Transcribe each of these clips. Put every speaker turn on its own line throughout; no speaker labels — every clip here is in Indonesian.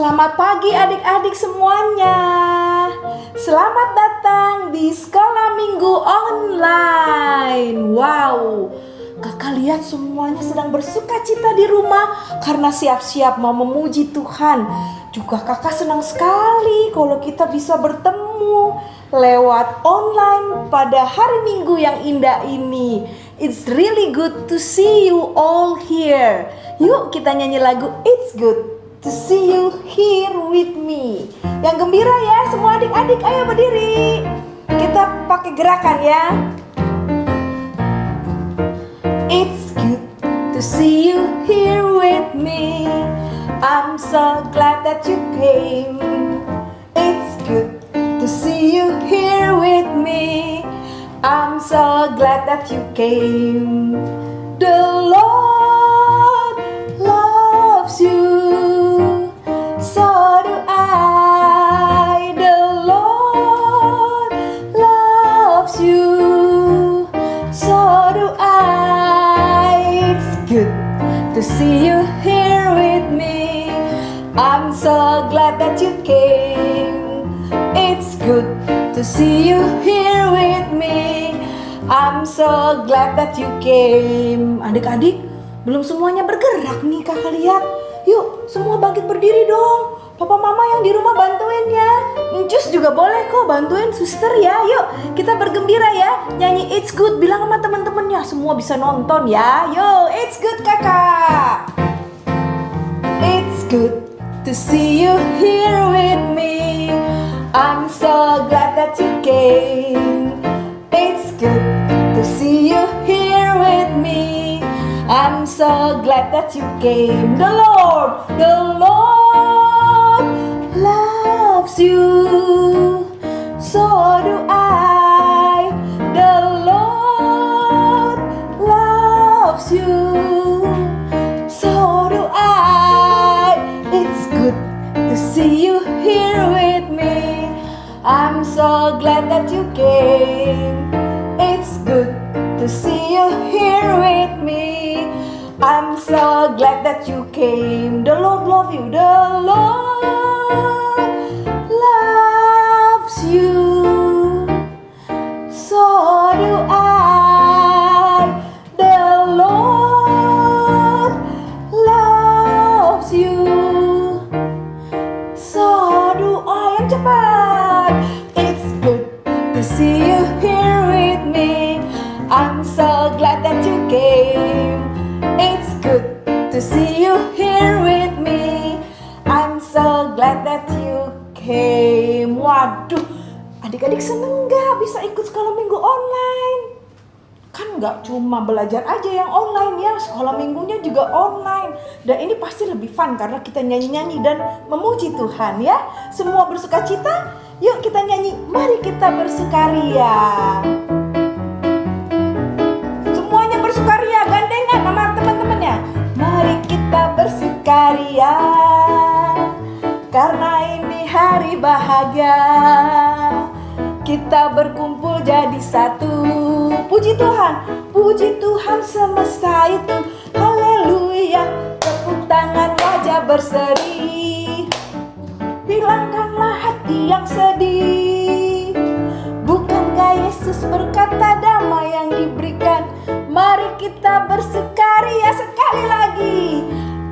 Selamat pagi adik-adik semuanya. Selamat datang di Sekolah Minggu Online. Wow, kakak lihat semuanya sedang bersukacita di rumah karena siap-siap mau memuji Tuhan. Juga kakak senang sekali kalau kita bisa bertemu lewat online pada hari Minggu yang indah ini. It's really good to see you all here. Yuk kita nyanyi lagu It's Good to see you here with me. Yang gembira ya semua adik-adik, ayo berdiri. Kita pakai gerakan ya. It's good to see you here with me. I'm so glad that you came. It's good to see you here with me. I'm so glad that you came. The Lord loves you. So do I. The Lord loves you. So do I. It's good to see you here with me. I'm so glad that you came. It's good to see you here with me. I'm so glad that you came. Adik-adik, belum semuanya bergerak nih kakak lihat. Yuk, semua bangkit berdiri dong. Papa mama yang di rumah bantuin ya. Ncus juga boleh kok bantuin suster ya. Yuk, kita bergembira ya. Nyanyi It's Good, bilang sama teman-temannya. Semua bisa nonton ya. Yuk, It's Good kakak. It's good to see you here with me. I'm so glad that you came. It's good to see you here with me. I'm so glad that you came. The Lord loves you. So do I. The Lord loves you. So do I. It's good to see you here with me. I'm so glad that you came. It's good to see you here with me. I'm so glad that you came. The Lord loves you. The Lord loves you. So do I. The Lord loves you. So do I. Yang cepat. It's good to see you here with me. I'm so glad that you came. It's good to see you here with me. I'm so glad that you came. Waduh, adik-adik seneng gak bisa ikut sekolah minggu online? Kan gak cuma belajar aja yang online ya, sekolah minggunya juga online. Dan ini pasti lebih fun karena kita nyanyi-nyanyi dan memuji Tuhan ya. Semua bersukacita, yuk kita nyanyi. Mari kita bersukaria. Semuanya bersukaria, gandengan sama teman-temannya. Mari kita bersukaria, karena ini hari bahagia. Kita berkumpul jadi satu. Puji Tuhan semesta itu. Haleluya, tepuk tangan wajah berseri. Hilangkanlah hati yang sedih. Bukankah Yesus berkata damai yang diberikan? Mari kita bersukaria sekali lagi.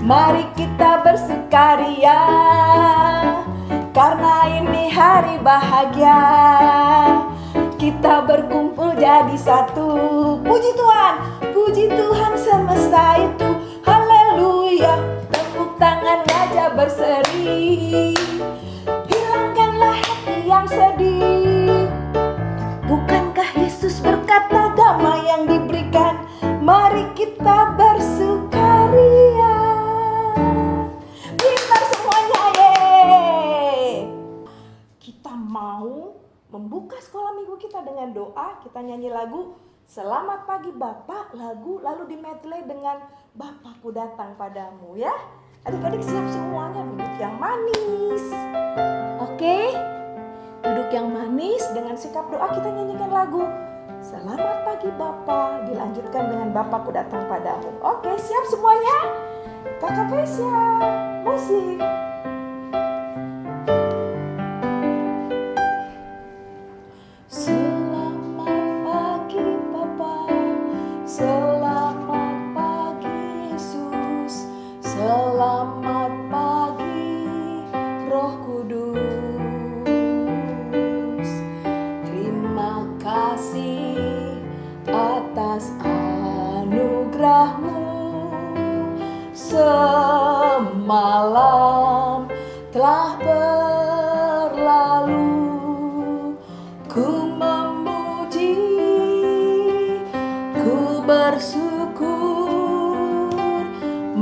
Mari kita bersukaria, karena ini hari bahagia. Kita berkumpul jadi satu. Puji Tuhan semesta itu. Haleluya, tepuk tangan wajah berseri. Hilangkanlah hati yang sedih. Bukankah Yesus berkata damai yang diberikan? Mari kita bersukaria. Pintar semuanya, yeay. Kita mau membuka sekolah minggu kita dengan doa. Kita nyanyi lagu Selamat Pagi Bapak, lalu di medley dengan Bapakku Datang Padamu ya. Adik-adik siap semuanya, duduk yang manis. Oke, duduk yang manis dengan sikap doa kita nyanyikan lagu Selamat Pagi Bapak, dilanjutkan dengan Bapakku Datang Padamu. Oke, siap semuanya? Kakak Pesya, musik.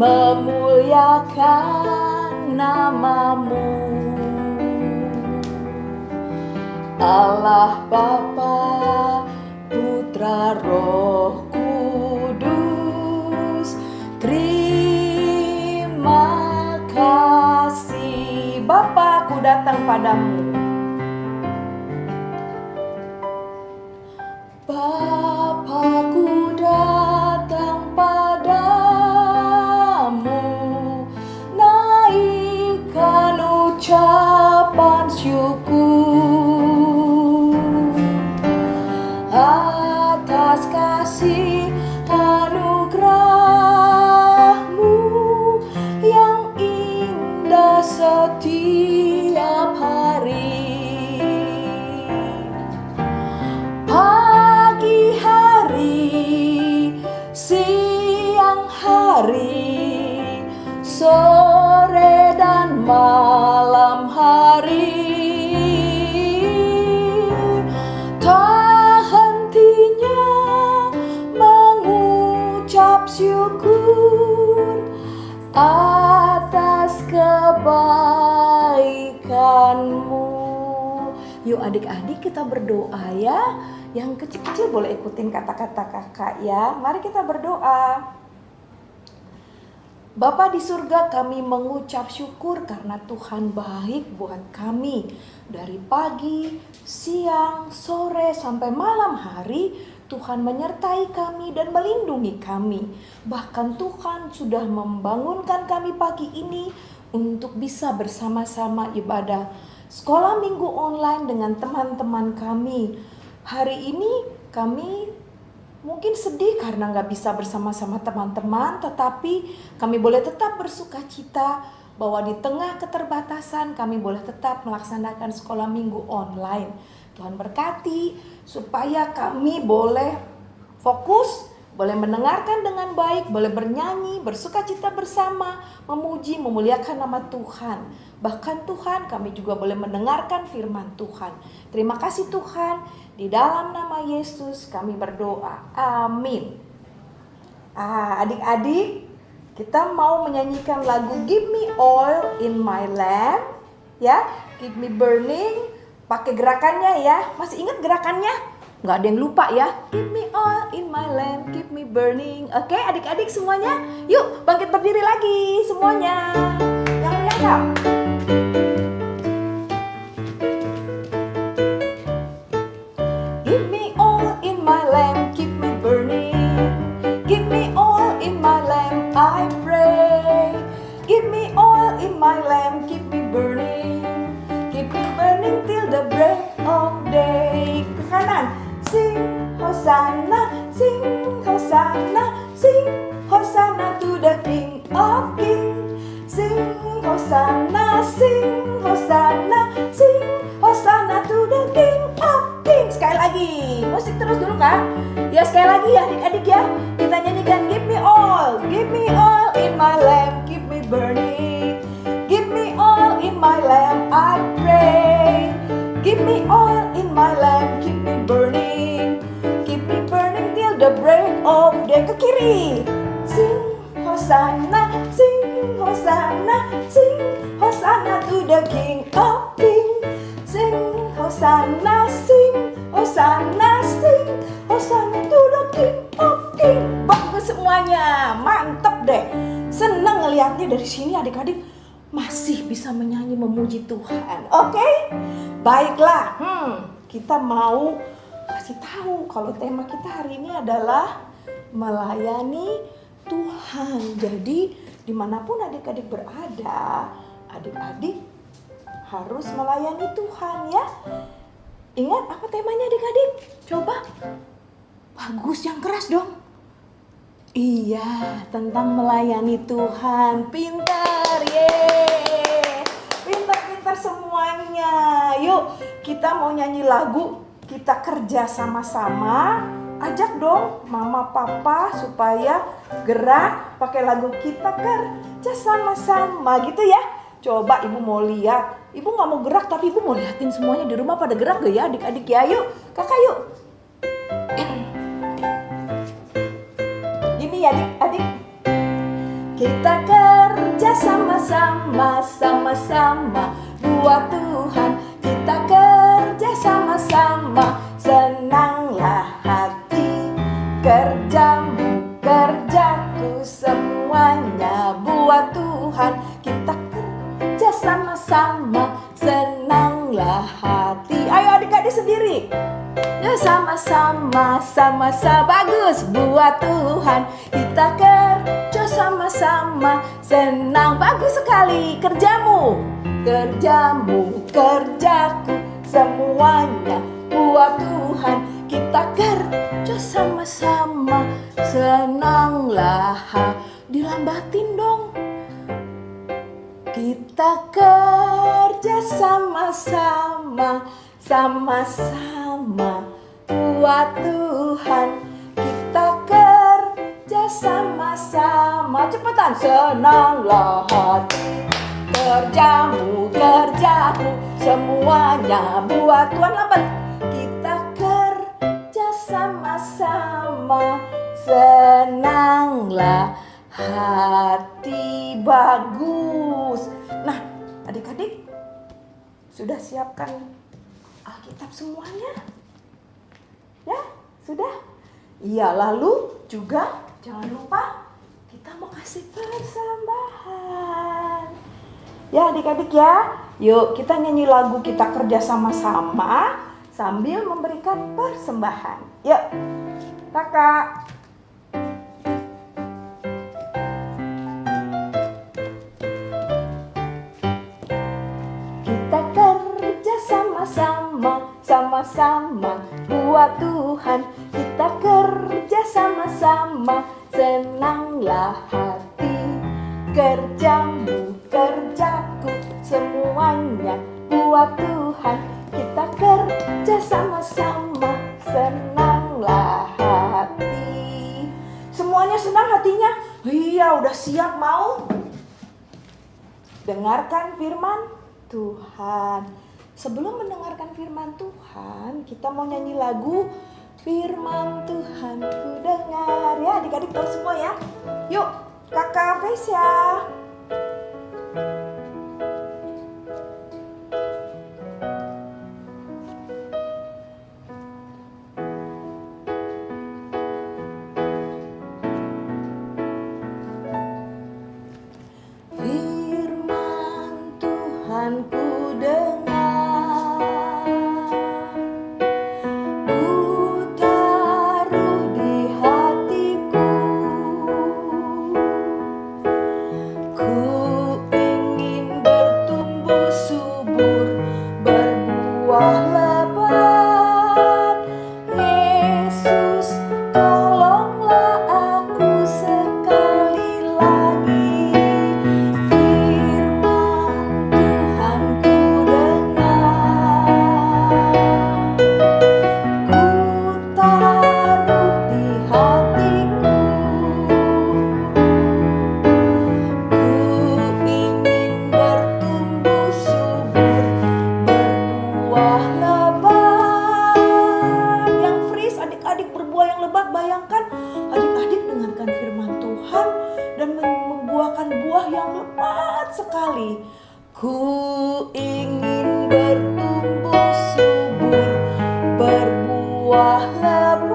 memuliakan namamu. Allah Bapa, Putra, Roh Kudus, terima kasih. Bapa, aku datang padamu. Bapa, ku datang padamu, naikkan ucapan syukur atas kasih anugerah-Mu yang indah setiap hari. Pagi hari, siang hari, sore dan malam hari, tak hentinya mengucap syukur atas kebaikan-Mu. Yuk adik-adik kita berdoa ya. Yang kecil-kecil boleh ikutin kata-kata kakak ya. Mari kita berdoa. Bapa di surga, kami mengucap syukur karena Tuhan baik buat kami. Dari pagi, siang, sore, sampai malam hari, Tuhan menyertai kami dan melindungi kami. Bahkan Tuhan sudah membangunkan kami pagi ini untuk bisa bersama-sama ibadah sekolah minggu online dengan teman-teman kami. Hari ini kami mungkin sedih karena gak bisa bersama-sama teman-teman, tetapi kami boleh tetap bersuka cita bahwa di tengah keterbatasan kami boleh tetap melaksanakan sekolah minggu online. Tuhan berkati supaya kami boleh fokus, boleh mendengarkan dengan baik, boleh bernyanyi, bersuka cita bersama, memuji, memuliakan nama Tuhan. Bahkan Tuhan, kami juga boleh mendengarkan firman Tuhan. Terima kasih Tuhan, di dalam nama Yesus kami berdoa. Amin. Adik-adik, kita mau menyanyikan lagu Give Me Oil in My Lamp. Ya, Keep Me Burning. Pakai gerakannya ya. Masih ingat gerakannya? Nggak ada yang lupa ya. Give me oil in my lamp, keep me burning. Oke, adik-adik semuanya, yuk bangkit berdiri lagi semuanya. Yang lihat. Give me oil in my lamp, keep me burning. Give me oil in my lamp, I pray. Give me oil in my lamp, keep me burning. Keep me burning till the break of day. Ke kanan. Sing Hosanna, sing Hosanna, sing Hosanna to the King of Kings. Sing Hosanna, sing Hosanna, sing Hosanna to the King of Kings. Sekali lagi, musik terus dulu kan? Ya sekali lagi ya adik-adik ya. Kita nyanyikan give me oil in my lamp, keep me burning. Give me oil in my lamp, I pray. Give me oil in my lamp, keep me burning. Keep me burning till the break of day. Ke kiri. Sing Hosanna, sing Hosanna, sing Hosanna to the King of Kings. Sing Hosanna, sing Hosanna, sing Hosanna to the King of Kings. Bagus semuanya, mantep deh. Seneng ngelihatnya dari sini adik-adik masih bisa menyanyi memuji Tuhan. Oke? Baiklah, kita mau kasih tahu kalau tema kita hari ini adalah melayani Tuhan. Jadi dimanapun adik-adik berada, adik-adik harus melayani Tuhan ya. Ingat apa temanya adik-adik? Coba, bagus yang keras dong. Iya, tentang melayani Tuhan. Pintar, yeay. Pintar-pintar semuanya. Yuk, kita mau nyanyi lagu. Kita kerja sama-sama. Ajak dong mama papa supaya gerak pakai lagu kita kerja sama-sama gitu ya. Coba ibu mau lihat. Ibu gak mau gerak tapi ibu mau liatin semuanya di rumah pada gerak gak ya adik-adik ya. Yuk, kakak yuk. Gini ya adik-adik. Kita kerja sama-sama, sama-sama buat Tuhan. Kita kerja sama-sama, senanglah hati. Kerjamu, kerjaku, semuanya buat Tuhan. Kita kerja sama-sama, senanglah hati. Ayo adik-adik sendiri. Ya sama-sama, sama-sama bagus buat Tuhan. Kita kerja sama-sama, senang, bagus sekali. Kerjamu, kerjamu, kerjaku, semuanya buat Tuhan. Kita kerja sama-sama, senanglah. Dilambatin dong. Kita kerja sama-sama, sama-sama buat Tuhan. Kita kerja sama-sama. Cepetan, senanglah hati. Kerjamu, kerjaku, semuanya buat Tuhan. Lambat. Kita kerja sama-sama, senanglah hati. Bagus. Nah, adik-adik sudah siapkan Alkitab semuanya? Ya, sudah? Iya, lalu juga jangan lupa kita mau kasih persembahan. Ya adik-adik ya, yuk kita nyanyi lagu Kita Kerja Sama-sama sambil memberikan persembahan. Yuk, kakak. Kita kerja sama-sama, sama-sama buat Tuhan. Kita kerja sama-sama, senanglah hati. Kerjamu, kerjaku, semuanya buat Tuhan. Kita kerja sama-sama, senanglah hati. Semuanya senang hatinya? Iya, udah siap mau dengarkan firman Tuhan. Sebelum mendengarkan firman Tuhan, kita mau nyanyi lagu Firman Tuhan ku dengar. Ya adik-adik tahu semua ya. Yuk kakak Vesya. Firman Tuhan ku dengar. Bayangkan adik-adik dengarkan firman Tuhan dan membuahkan buah yang lebat sekali. Ku ingin bertumbuh subur, berbuah lebat.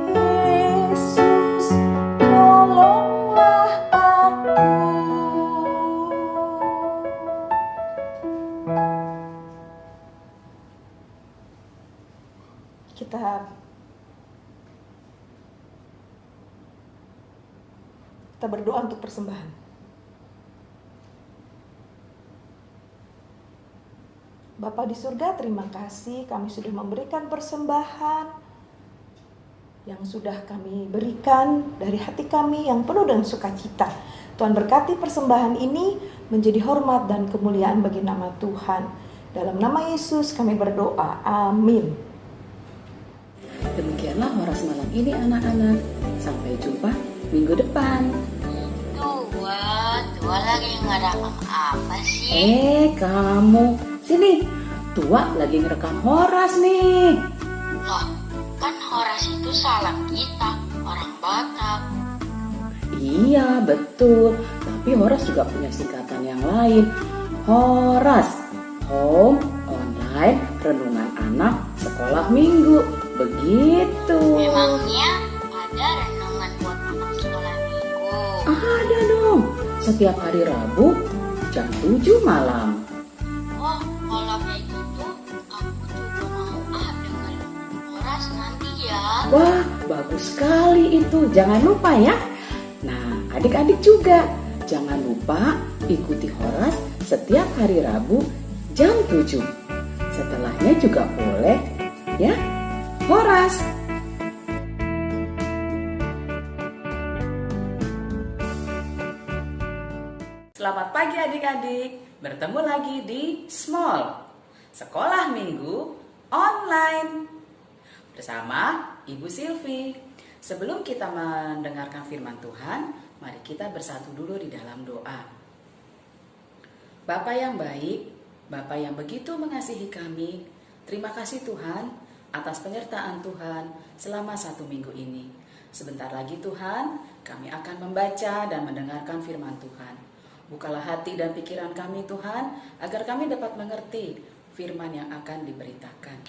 Yesus, tolonglah aku. Kita berdoa untuk persembahan. Bapa di surga, terima kasih kami sudah memberikan persembahan yang sudah kami berikan dari hati kami yang penuh dengan sukacita. Tuhan berkati persembahan ini menjadi hormat dan kemuliaan bagi nama Tuhan. Dalam nama Yesus kami berdoa. Amin.
Demikianlah Horas malam ini anak-anak. Sampai jumpa minggu depan.
Tua lagi ngerekam apa sih?
Kamu sini. Tua lagi ngerekam Horas nih.
Loh, kan Horas itu salam kita. orang Batak.
Iya, betul. Tapi Horas juga punya singkatan yang lain. Horas, Home, Online, Renungan Anak, Sekolah Minggu. Begitu.
Memangnya ada renungan buat anak sekolah minggu?
Ada dong. Setiap hari Rabu jam 7 malam.
Wah, kalau kayak gitu, aku juga mau dengar Horas nanti ya.
Wah, bagus sekali itu. Jangan lupa ya. Nah, adik-adik juga jangan lupa ikuti Horas setiap hari Rabu jam 7. Setelahnya juga boleh ya. Horas. Selamat pagi adik-adik. Bertemu lagi di Small Sekolah Minggu Online bersama Ibu Silvi. Sebelum kita mendengarkan firman Tuhan, mari kita bersatu dulu di dalam doa. Bapa yang baik, Bapa yang begitu mengasihi kami, terima kasih Tuhan atas penyertaan Tuhan selama 1 minggu ini. Sebentar lagi Tuhan, kami akan membaca dan mendengarkan firman Tuhan. Bukalah hati dan pikiran kami Tuhan, agar kami dapat mengerti firman yang akan diberitakan.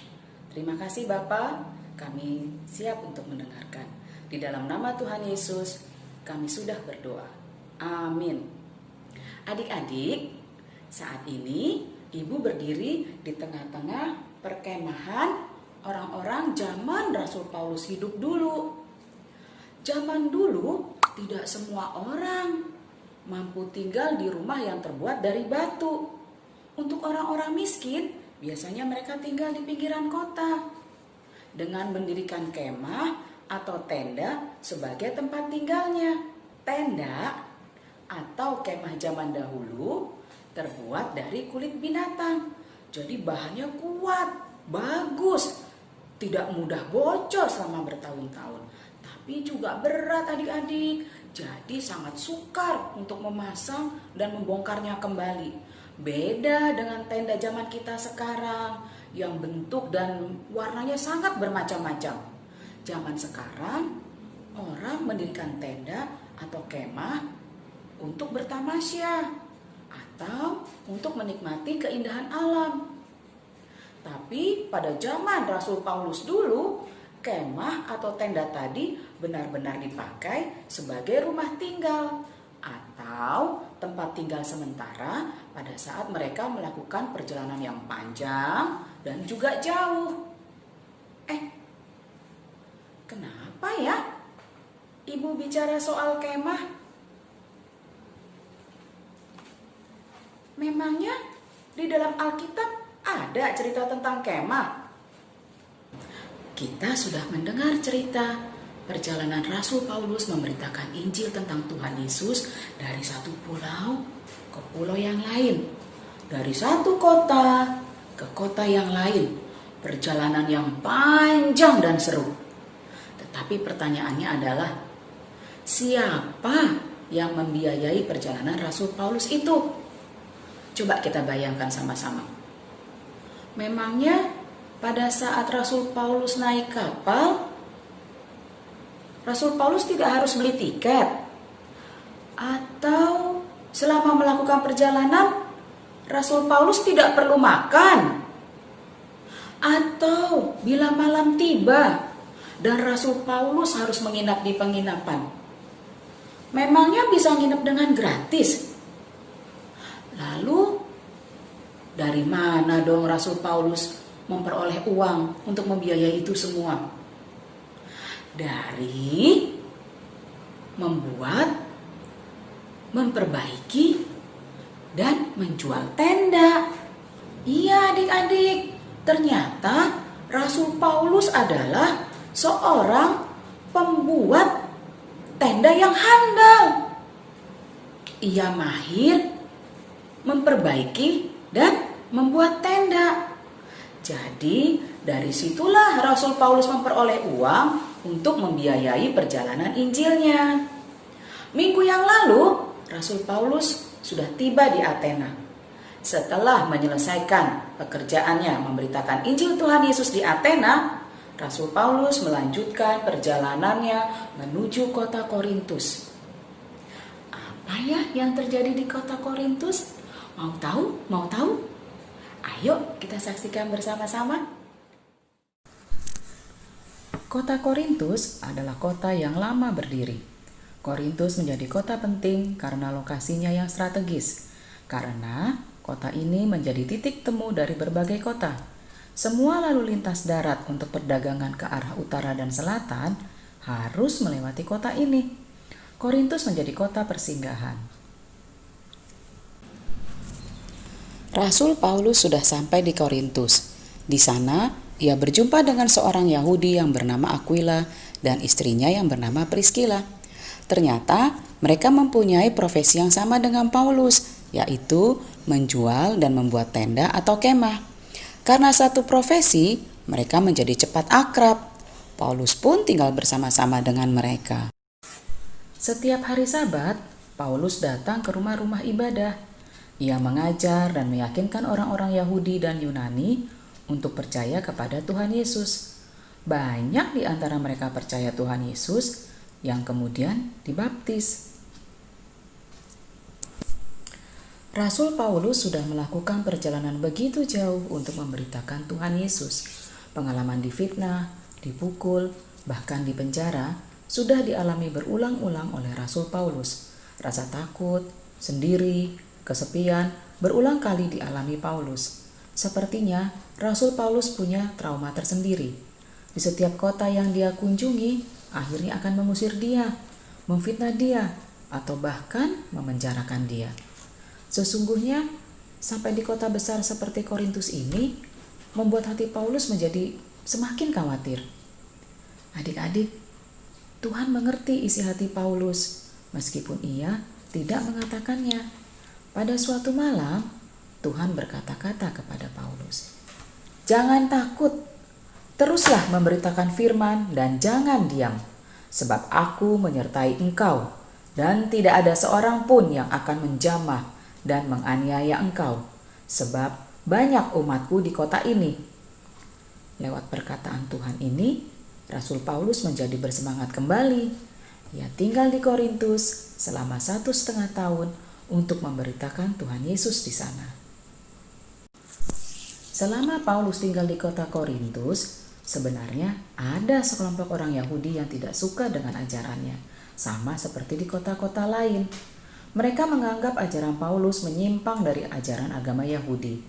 Terima kasih Bapa, kami siap untuk mendengarkan. Di dalam nama Tuhan Yesus, kami sudah berdoa. Amin. Adik-adik, saat ini Ibu berdiri di tengah-tengah perkemahan orang-orang zaman Rasul Paulus hidup dulu. Zaman dulu tidak semua orang mampu tinggal di rumah yang terbuat dari batu. Untuk orang-orang miskin, biasanya mereka tinggal di pinggiran kota dengan mendirikan kemah atau tenda sebagai tempat tinggalnya. Tenda atau kemah zaman dahulu terbuat dari kulit binatang. Jadi bahannya kuat, bagus, tidak mudah bocor selama bertahun-tahun. Tapi juga berat adik-adik. Jadi sangat sukar untuk memasang dan membongkarnya kembali. Beda dengan tenda zaman kita sekarang yang bentuk dan warnanya sangat bermacam-macam. Zaman sekarang orang mendirikan tenda atau kemah untuk bertamasya atau untuk menikmati keindahan alam. Tapi pada zaman Rasul Paulus dulu, kemah atau tenda tadi benar-benar dipakai sebagai rumah tinggal atau tempat tinggal sementara pada saat mereka melakukan perjalanan yang panjang dan juga jauh. Kenapa ya Ibu bicara soal kemah? Memangnya di dalam Alkitab ada cerita tentang kemah? Kita sudah mendengar cerita perjalanan Rasul Paulus memberitakan Injil tentang Tuhan Yesus dari satu pulau ke pulau yang lain, dari satu kota ke kota yang lain. Perjalanan yang panjang dan seru. Tetapi pertanyaannya adalah, siapa yang membiayai perjalanan Rasul Paulus itu? Coba kita bayangkan sama-sama. Memangnya pada saat Rasul Paulus naik kapal, Rasul Paulus tidak harus beli tiket? Atau selama melakukan perjalanan, Rasul Paulus tidak perlu makan? Atau bila malam tiba dan Rasul Paulus harus menginap di penginapan, memangnya bisa nginep dengan gratis? Lalu dari mana dong Rasul Paulus memperoleh uang untuk membiayai itu semua? Dari membuat, memperbaiki, dan menjual tenda. Iya adik-adik, ternyata Rasul Paulus adalah seorang pembuat tenda yang handal. Ia mahir memperbaiki dan membuat tenda. Jadi dari situlah Rasul Paulus memperoleh uang untuk membiayai perjalanan Injilnya. Minggu yang lalu Rasul Paulus sudah tiba di Athena. Setelah menyelesaikan pekerjaannya memberitakan Injil Tuhan Yesus di Athena, Rasul Paulus melanjutkan perjalanannya menuju kota Korintus. Apa ya yang terjadi di kota Korintus? Mau tahu? Mau tahu? Ayo kita saksikan bersama-sama. Kota Korintus adalah kota yang lama berdiri. Korintus menjadi kota penting karena lokasinya yang strategis. Karena kota ini menjadi titik temu dari berbagai kota. Semua lalu lintas darat untuk perdagangan ke arah utara dan selatan harus melewati kota ini. Korintus menjadi kota persinggahan. Rasul Paulus sudah sampai di Korintus. Di sana, ia berjumpa dengan seorang Yahudi yang bernama Aquila dan istrinya yang bernama Priscilla. Ternyata mereka mempunyai profesi yang sama dengan Paulus, yaitu menjual dan membuat tenda atau kemah. Karena satu profesi, mereka menjadi cepat akrab. Paulus pun tinggal bersama-sama dengan mereka. Setiap hari Sabat, Paulus datang ke rumah-rumah ibadah. Ia mengajar dan meyakinkan orang-orang Yahudi dan Yunani untuk percaya kepada Tuhan Yesus. Banyak di antara mereka percaya Tuhan Yesus yang kemudian dibaptis. Rasul Paulus sudah melakukan perjalanan begitu jauh untuk memberitakan Tuhan Yesus. Pengalaman difitnah, dipukul, bahkan dipenjara sudah dialami berulang-ulang oleh Rasul Paulus. Rasa takut, sendiri, kesepian berulang kali dialami Paulus. Sepertinya Rasul Paulus punya trauma tersendiri. Di setiap kota yang dia kunjungi, akhirnya akan mengusir dia, memfitnah dia, atau bahkan memenjarakan dia. Sesungguhnya, sampai di kota besar seperti Korintus ini, membuat hati Paulus menjadi semakin khawatir. Adik-adik, Tuhan mengerti isi hati Paulus, meskipun ia tidak mengatakannya. Pada suatu malam, Tuhan berkata-kata kepada Paulus, "Jangan takut, teruslah memberitakan firman dan jangan diam, sebab aku menyertai engkau, dan tidak ada seorang pun yang akan menjamah dan menganiaya engkau, sebab banyak umatku di kota ini." Lewat perkataan Tuhan ini, Rasul Paulus menjadi bersemangat kembali. Ia tinggal di Korintus selama 1,5 tahun untuk memberitakan Tuhan Yesus di sana. Selama Paulus tinggal di kota Korintus, sebenarnya ada sekelompok orang Yahudi yang tidak suka dengan ajarannya, sama seperti di kota-kota lain. Mereka menganggap ajaran Paulus menyimpang dari ajaran agama Yahudi.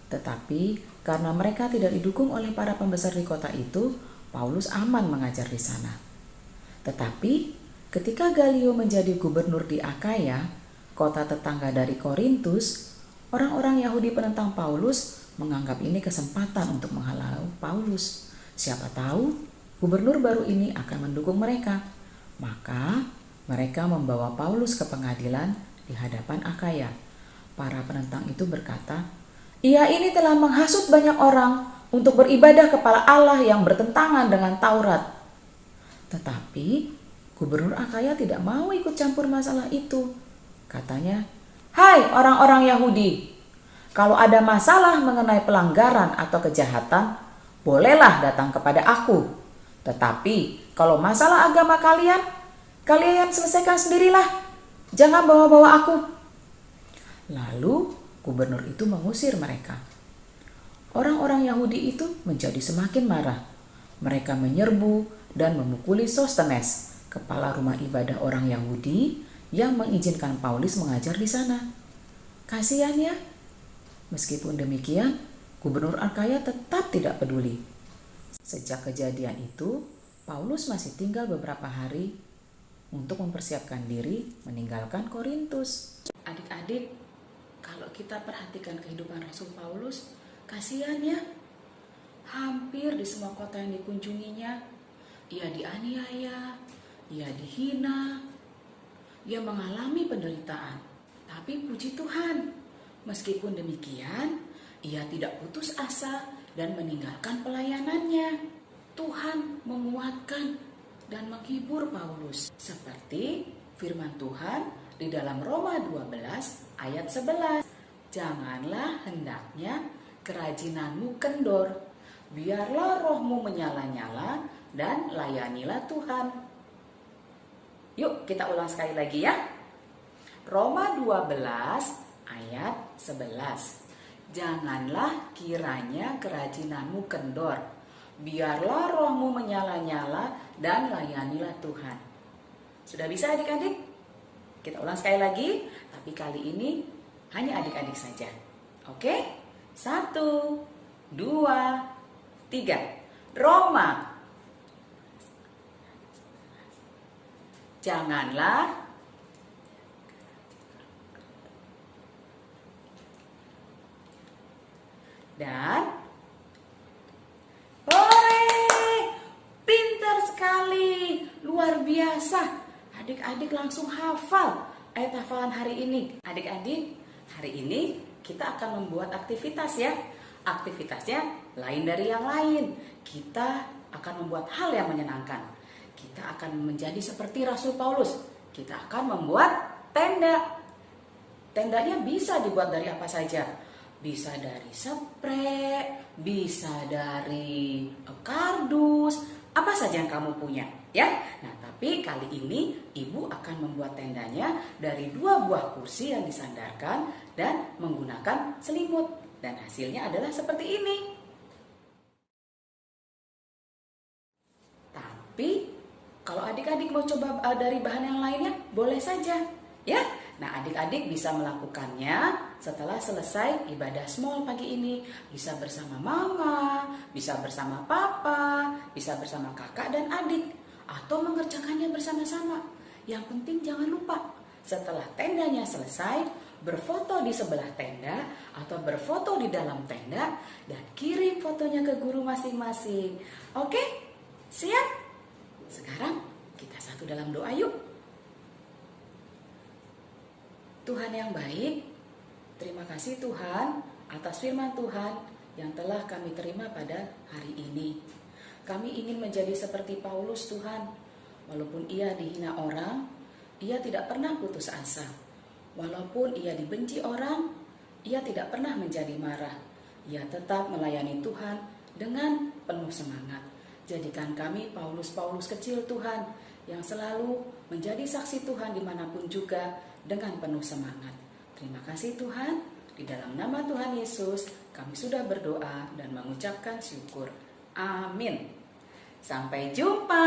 Tetapi karena mereka tidak didukung oleh para pembesar di kota itu, Paulus aman mengajar di sana. Tetapi ketika Galio menjadi gubernur di Akaya, kota tetangga dari Korintus, orang-orang Yahudi penentang Paulus menganggap ini kesempatan untuk menghalau Paulus. Siapa tahu gubernur baru ini akan mendukung mereka. Maka mereka membawa Paulus ke pengadilan di hadapan Akaya. Para penentang itu berkata, "Ia ini telah menghasut banyak orang untuk beribadah kepada Allah yang bertentangan dengan Taurat." Tetapi gubernur Akaya tidak mau ikut campur masalah itu. Katanya, "Hai orang-orang Yahudi, kalau ada masalah mengenai pelanggaran atau kejahatan, bolehlah datang kepada aku. Tetapi kalau masalah agama kalian selesaikan sendirilah. Jangan bawa-bawa aku." Lalu gubernur itu mengusir mereka. Orang-orang Yahudi itu menjadi semakin marah. Mereka menyerbu dan memukuli Sostenes, kepala rumah ibadah orang Yahudi yang mengizinkan Paulus mengajar di sana. Kasihan ya. Meskipun demikian, gubernur Akaya tetap tidak peduli. Sejak kejadian itu, Paulus masih tinggal beberapa hari untuk mempersiapkan diri meninggalkan Korintus. Adik-adik, kalau kita perhatikan kehidupan Rasul Paulus, kasihan ya. Hampir di semua kota yang dikunjunginya, ia dianiaya, ia dihina, ia mengalami penderitaan. Tapi puji Tuhan, meskipun demikian, ia tidak putus asa dan meninggalkan pelayanannya. Tuhan menguatkan dan menghibur Paulus. Seperti firman Tuhan di dalam Roma 12 ayat 11. "Janganlah hendaknya kerajinanmu kendor, biarlah rohmu menyala-nyala dan layanilah Tuhan. Yuk kita ulang sekali lagi ya. Roma 12 ayat 11. Janganlah kiranya kerajinanmu kendor, biarlah rohmu menyala-nyala dan layanilah Tuhan. Sudah bisa adik-adik? Kita ulang sekali lagi, tapi kali ini hanya adik-adik saja. Oke? 1, 2, 3. Roma. Janganlah dan pintar sekali, luar biasa. Adik-adik langsung hafal ayat hafalan hari ini. Adik-adik, hari ini kita akan membuat aktivitas ya. Aktivitasnya lain dari yang lain. Kita akan membuat hal yang menyenangkan. Kita akan menjadi seperti Rasul Paulus. Kita akan membuat tenda. Tendanya bisa dibuat dari apa saja. Bisa dari sprei, bisa dari kardus, apa saja yang kamu punya, ya. Nah, tapi kali ini ibu akan membuat tendanya dari 2 buah kursi yang disandarkan dan menggunakan selimut. Dan hasilnya adalah seperti ini. Tapi kalau adik-adik mau coba dari bahan yang lainnya, boleh saja, ya. Nah, adik-adik bisa melakukannya setelah selesai ibadah small pagi ini. Bisa bersama mama, bisa bersama papa, bisa bersama kakak dan adik. Atau mengerjakannya bersama-sama. Yang penting jangan lupa, setelah tendanya selesai, berfoto di sebelah tenda atau berfoto di dalam tenda dan kirim fotonya ke guru masing-masing. Oke? Siap? Sekarang kita satu dalam doa yuk. Tuhan yang baik, terima kasih Tuhan atas firman Tuhan yang telah kami terima pada hari ini. Kami ingin menjadi seperti Paulus Tuhan. Walaupun ia dihina orang, ia tidak pernah putus asa. Walaupun ia dibenci orang, ia tidak pernah menjadi marah. Ia tetap melayani Tuhan dengan penuh semangat. Jadikan kami Paulus-Paulus kecil Tuhan yang selalu menjadi saksi Tuhan dimanapun juga dengan penuh semangat. Terima kasih Tuhan, di dalam nama Tuhan Yesus kami sudah berdoa dan mengucapkan syukur. Amin. Sampai jumpa.